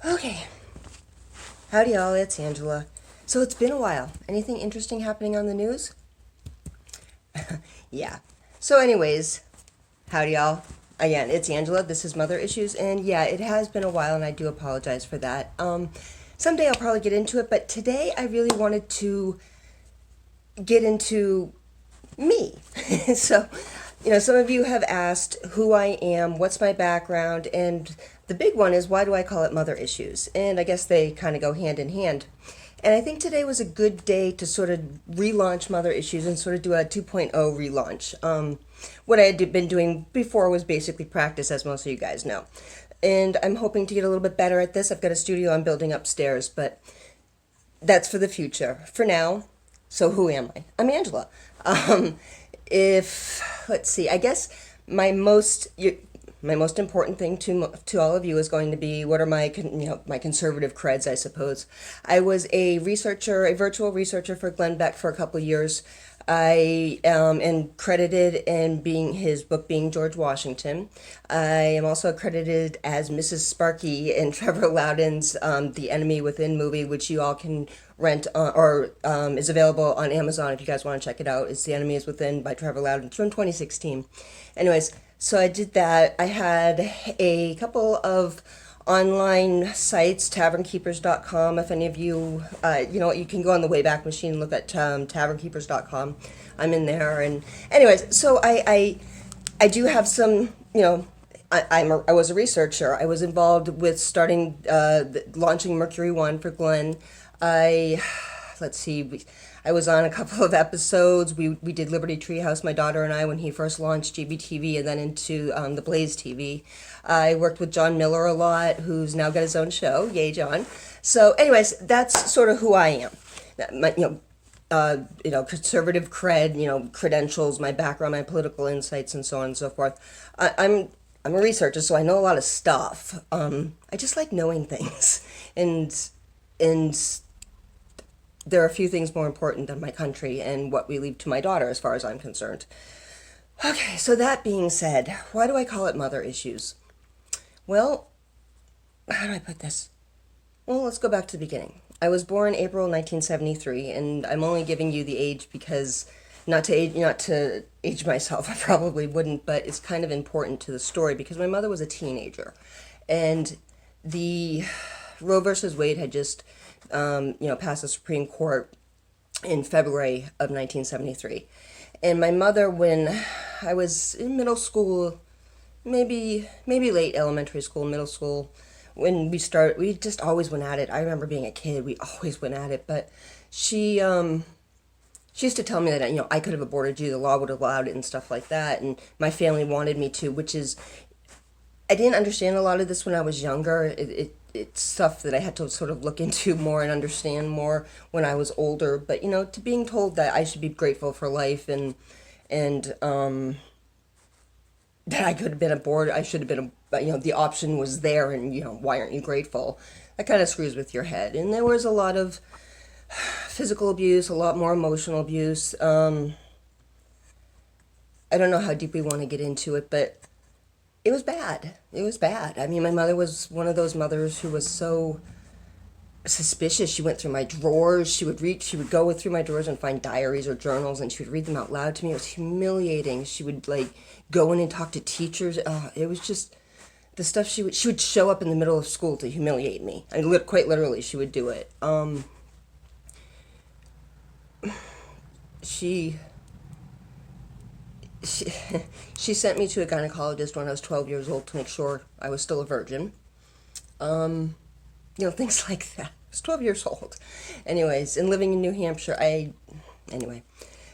Okay. Howdy, y'all. It's Angela. So it's been a while. Anything interesting happening on the news? Yeah. So, anyways, howdy, y'all. Again, it's Angela. This is Mother Issues, and yeah, it has been a while, and I do apologize for that. Someday I'll probably get into it, but today I really wanted to get into me. So, some of you have asked who I am, what's my background, and the big one is why do I call it Mother Issues? And I guess they kind of go hand in hand. And I think today was a good day to sort of relaunch Mother Issues and sort of do a 2.0 relaunch. What I had been doing before was basically practice, as most of you guys know. And I'm hoping to get a little bit better at this. I've got a studio I'm building upstairs, but that's for the future. For now, so who am I? I'm Angela. Um, if let's see, I guess my most my most important thing to all of you is going to be what are my conservative creds, I suppose. I was a researcher, a virtual researcher for Glenn Beck for a couple of years. I am credited in being his book being George Washington. I am also credited as Mrs. Sparky in Trevor Loudon's The Enemy Within movie, which you all can rent or is available on Amazon if you guys want to check it out. It's The Enemy is Within by Trevor Loudon. It's from 2016. Anyways, so I did that. I had a couple of online sites, tavernkeepers.com. If any of you, you can go on the Wayback Machine and look at tavernkeepers.com. I'm in there. And anyways, so I do have some, I was a researcher. I was involved with starting, launching Mercury One for Glenn. I, let's see, I was on a couple of episodes. We did Liberty Treehouse, my daughter and I, when he first launched GBTV and then into the Blaze TV. I worked with John Miller a lot, who's now got his own show. Yay, John. So, anyways, that's sort of who I am. My, conservative cred, credentials, my background, my political insights, and so on and so forth. I'm a researcher, so I know a lot of stuff. I just like knowing things, and there are a few things more important than my country and what we leave to my daughter, as far as I'm concerned. Okay, so that being said, why do I call it Mother Issues? Well, how do I put this? Well, let's go back to the beginning. I was born April 1973, and I'm only giving you the age because not to age myself. I probably wouldn't, but it's kind of important to the story because my mother was a teenager, and the Roe versus Wade had just passed the Supreme Court in February of 1973. And my mother, when I was in middle school, maybe late elementary school, middle school, when we just always went at it. I remember being a kid, we always went at it. But she used to tell me that I could have aborted you, the law would have allowed it, and stuff like that. And my family wanted me to, which is I didn't understand a lot of this when I was younger. It's stuff that I had to sort of look into more and understand more when I was older. But to being told that I should be grateful for life and that I could have been aborted, I should have been, the option was there, and why aren't you grateful? That kind of screws with your head. And there was a lot of physical abuse, a lot more emotional abuse. I don't know how deep we want to get into it, but it was bad. It was bad. I mean, my mother was one of those mothers who was so suspicious. She went through my drawers. She would go through my drawers and find diaries or journals, and she would read them out loud to me. It was humiliating. She would go in and talk to teachers. It was just the stuff she would show up in the middle of school to humiliate me. Quite literally, she would do it. She she she sent me to a gynecologist when I was 12 years old to make sure I was still a virgin. Things like that. I was 12 years old. Anyways, and living in New Hampshire, anyway.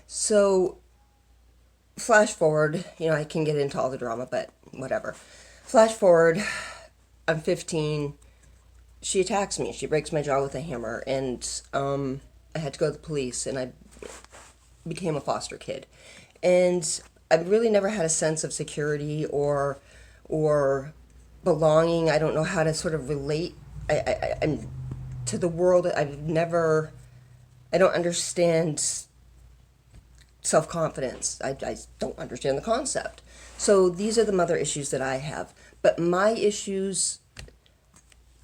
So, flash forward, I can get into all the drama, but whatever. Flash forward, I'm 15. She attacks me. She breaks my jaw with a hammer, and I had to go to the police, and I became a foster kid. And I really never had a sense of security or belonging. I don't know how to sort of relate I'm to the world. I don't understand self-confidence. I don't understand the concept. So these are the mother issues that I have. But my issues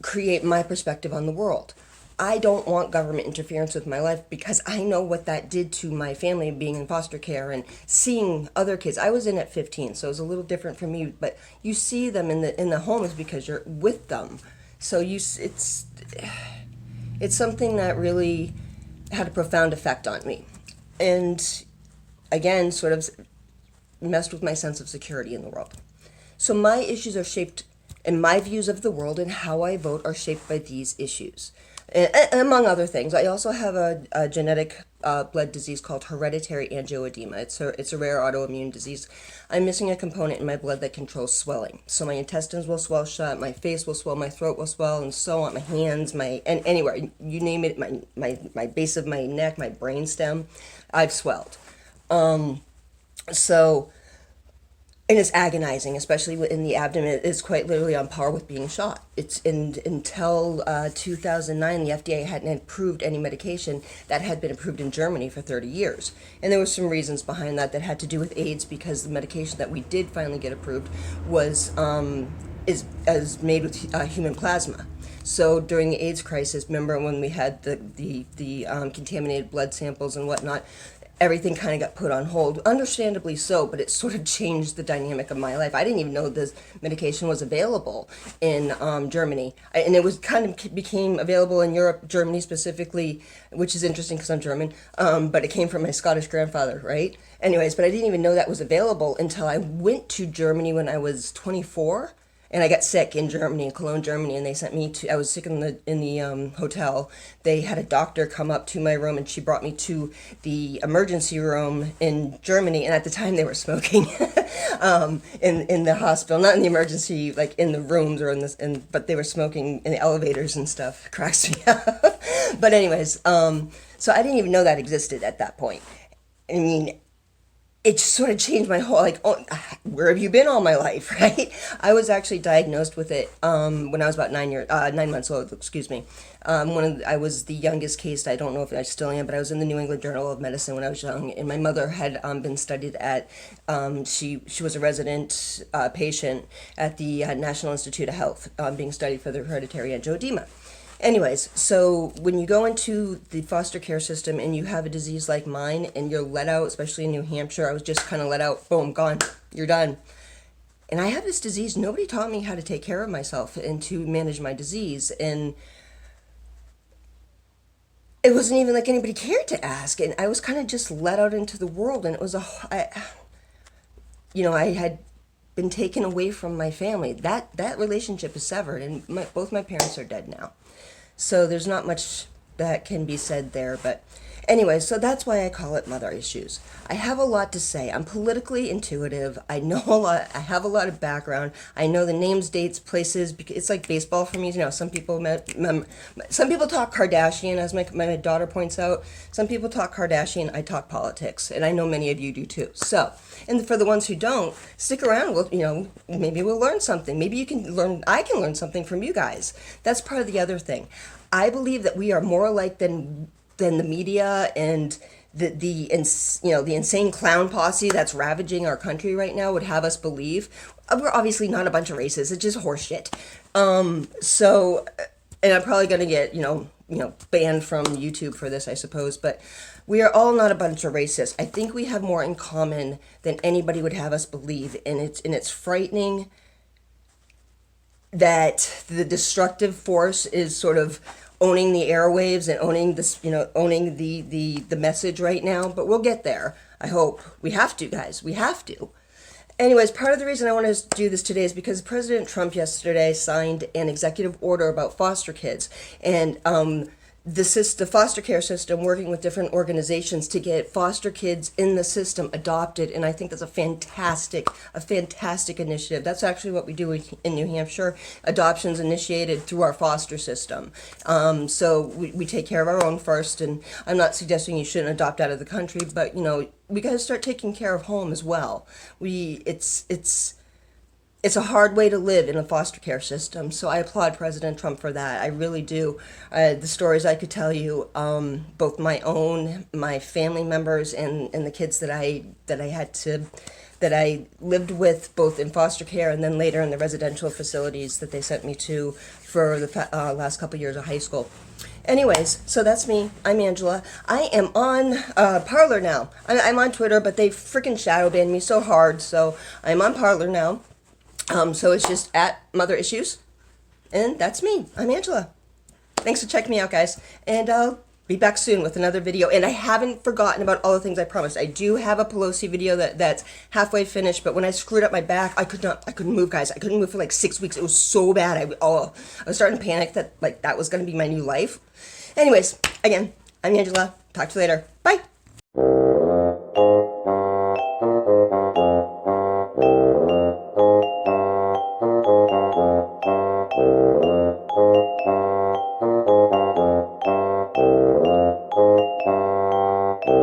create my perspective on the world. I don't want government interference with my life because I know what that did to my family being in foster care and seeing other kids. I was in at 15, so it was a little different for me, but you see them in the homes because you're with them. So it's something that really had a profound effect on me. And again, sort of messed with my sense of security in the world. So my issues are shaped, and my views of the world and how I vote are shaped by these issues. And among other things, I also have a genetic blood disease called hereditary angioedema. It's a rare autoimmune disease. I'm missing a component in my blood that controls swelling. So my intestines will swell shut, my face will swell, my throat will swell, and so on. My hands, and anywhere, you name it, my base of my neck, my brain stem, I've swelled. So, and it's agonizing, especially in the abdomen. It's quite literally on par with being shot. Until 2009, the FDA hadn't approved any medication that had been approved in Germany for 30 years. And there were some reasons behind that had to do with AIDS, because the medication that we did finally get approved was is made with human plasma. So during the AIDS crisis, remember when we had the contaminated blood samples and whatnot, everything kind of got put on hold, understandably so, but it sort of changed the dynamic of my life. I didn't even know this medication was available in Germany, and it was kind of became available in Europe, Germany specifically, which is interesting because I'm German, but it came from my Scottish grandfather, right? Anyways, but I didn't even know that was available until I went to Germany when I was 24. And I got sick in Germany, in Cologne, Germany, and they sent me to. I was sick in the hotel. They had a doctor come up to my room, and she brought me to the emergency room in Germany. And at the time, they were smoking in the hospital, not in the emergency, like in the rooms or but they were smoking in the elevators and stuff. It cracks me up. But anyways, so I didn't even know that existed at that point. I mean, it just sort of changed my whole, like, oh, where have you been all my life, right? I was actually diagnosed with it when I was about 9 months old, excuse me. I was the youngest case. I don't know if I still am, but I was in the New England Journal of Medicine when I was young, and my mother had been studied at, she was a resident patient at the National Institute of Health, being studied for the hereditary angioedema. Anyways, so when you go into the foster care system and you have a disease like mine and you're let out, especially in New Hampshire, I was just kind of let out, boom, gone, you're done. And I have this disease. Nobody taught me how to take care of myself and to manage my disease. And it wasn't even like anybody cared to ask. And I was kind of just let out into the world. And it was I had been taken away from my family. That relationship is severed, and both my parents are dead now. So there's not much that can be said there, but anyway, so that's why I call it Mother Issues. I have a lot to say. I'm politically intuitive. I know a lot. I have a lot of background. I know the names, dates, places. It's like baseball for me. You know, some people talk Kardashian, as my daughter points out. Some people talk Kardashian. I talk politics, and I know many of you do too. So, and for the ones who don't, stick around. Maybe we'll learn something. Maybe I can learn something from you guys. That's part of the other thing. I believe that we are more alike than the media and the insane clown posse that's ravaging our country right now would have us believe. We're obviously not a bunch of racists. It's just horseshit. And I'm probably going to get banned from YouTube for this, I suppose. But we are all not a bunch of racists. I think we have more in common than anybody would have us believe, and it's frightening that the destructive force is sort of owning the airwaves and owning this, owning the message right now. But we'll get there. I hope. We have to, guys. We have to. Anyways, part of the reason I want to do this today is because President Trump yesterday signed an executive order about foster kids, and the foster care system working with different organizations to get foster kids in the system adopted, and I think that's a fantastic initiative. That's actually what we do in New Hampshire. Adoptions initiated through our foster system. So we take care of our own first, and I'm not suggesting you shouldn't adopt out of the country, but we got to start taking care of home as well. It's a hard way to live in a foster care system, so I applaud President Trump for that. I really do. The stories I could tell you, both my own, my family members, and the kids that I had to that I lived with both in foster care and then later in the residential facilities that they sent me to for the last couple years of high school. Anyways, so that's me. I'm Angela. I am on Parlor now. I'm on Twitter, but they freaking shadow banned me so hard, so I'm on Parlor now. So it's just at Mother Issues. And that's me. I'm Angela. Thanks for checking me out, guys. And I'll be back soon with another video. And I haven't forgotten about all the things I promised. I do have a Pelosi video that's halfway finished, but when I screwed up my back, I couldn't move, guys. I couldn't move for like 6 weeks. It was so bad. I was starting to panic that like that was going to be my new life. Anyways, again, I'm Angela. Talk to you later. Bye.